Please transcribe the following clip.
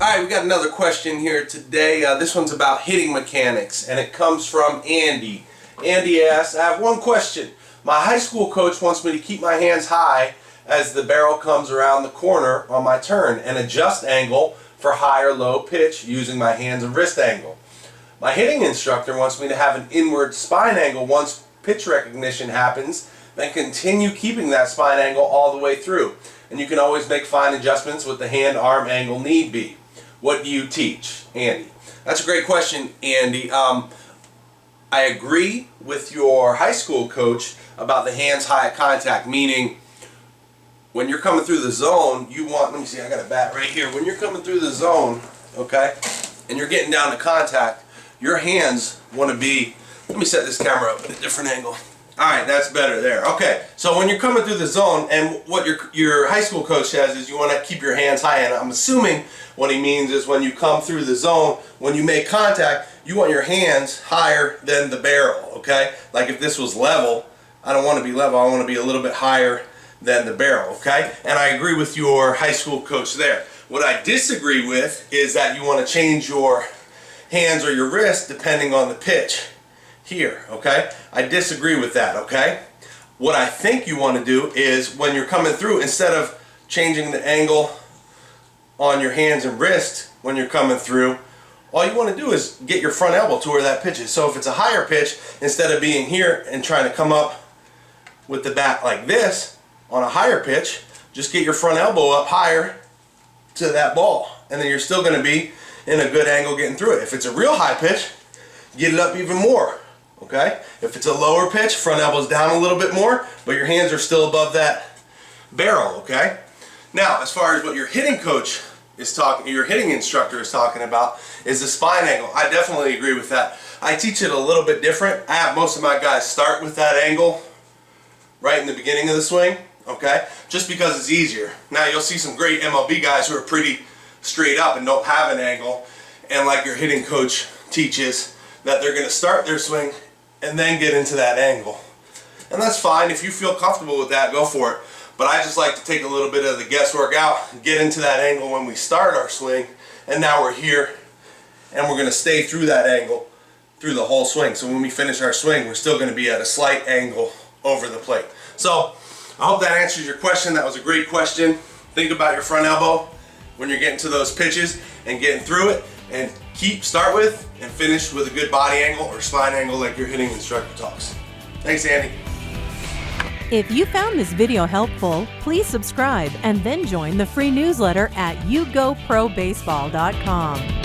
Alright, we got another question here today. This one's about hitting mechanics, and it comes from Andy. Andy asks, I have one question. My high school coach wants me to keep my hands high as the barrel comes around the corner on my turn and adjust angle for high or low pitch using my hands and wrist angle. My hitting instructor wants me to have an inward spine angle once pitch recognition happens, then continue keeping that spine angle all the way through. And you can always make fine adjustments with the hand-arm angle need be. What do you teach? Andy. That's a great question, Andy. I agree with your high school coach about the hands high at contact, meaning when you're coming through the zone, you want, let me see, I got a bat right here. When you're coming through the zone, okay, and you're getting down to contact, your hands want to be, let me set this camera up at a different angle. Alright, that's better there. Okay, so when you're coming through the zone, and what your high school coach says is you want to keep your hands high, and I'm assuming what he means is when you come through the zone, when you make contact, you want your hands higher than the barrel, okay? Like if this was level, I don't want to be level, I want to be a little bit higher than the barrel, okay? And I agree with your high school coach there. What I disagree with is that you want to change your hands or your wrist depending on the pitch here, okay? I disagree with that, okay? What I think you want to do is when you're coming through, instead of changing the angle on your hands and wrist when you're coming through, all you want to do is get your front elbow to where that pitch is. So if it's a higher pitch, instead of being here and trying to come up with the bat like this on a higher pitch, just get your front elbow up higher to that ball, and then you're still going to be in a good angle getting through it. If it's a real high pitch, get it up even more. Okay? If it's a lower pitch, front elbow's down a little bit more, but your hands are still above that barrel, okay? Now, as far as what your hitting coach is talking, your hitting instructor is talking about, is the spine angle. I definitely agree with that. I teach it a little bit different. I have most of my guys start with that angle right in the beginning of the swing, okay? Just because it's easier. Now, you'll see some great MLB guys who are pretty straight up and don't have an angle, and like your hitting coach teaches, that they're going to start their swing and then get into that angle. And that's fine. If you feel comfortable with that, go for it. But I just like to take a little bit of the guesswork out, get into that angle when we start our swing, and now we're here, and we're going to stay through that angle through the whole swing. So when we finish our swing, we're still going to be at a slight angle over the plate. So I hope that answers your question. That was a great question. Think about your front elbow when you're getting to those pitches and getting through it, and start with and finish with a good body angle or spine angle like your hitting instructor talks. Thanks, Andy. If you found this video helpful, please subscribe and then join the free newsletter at yougoprobaseball.com.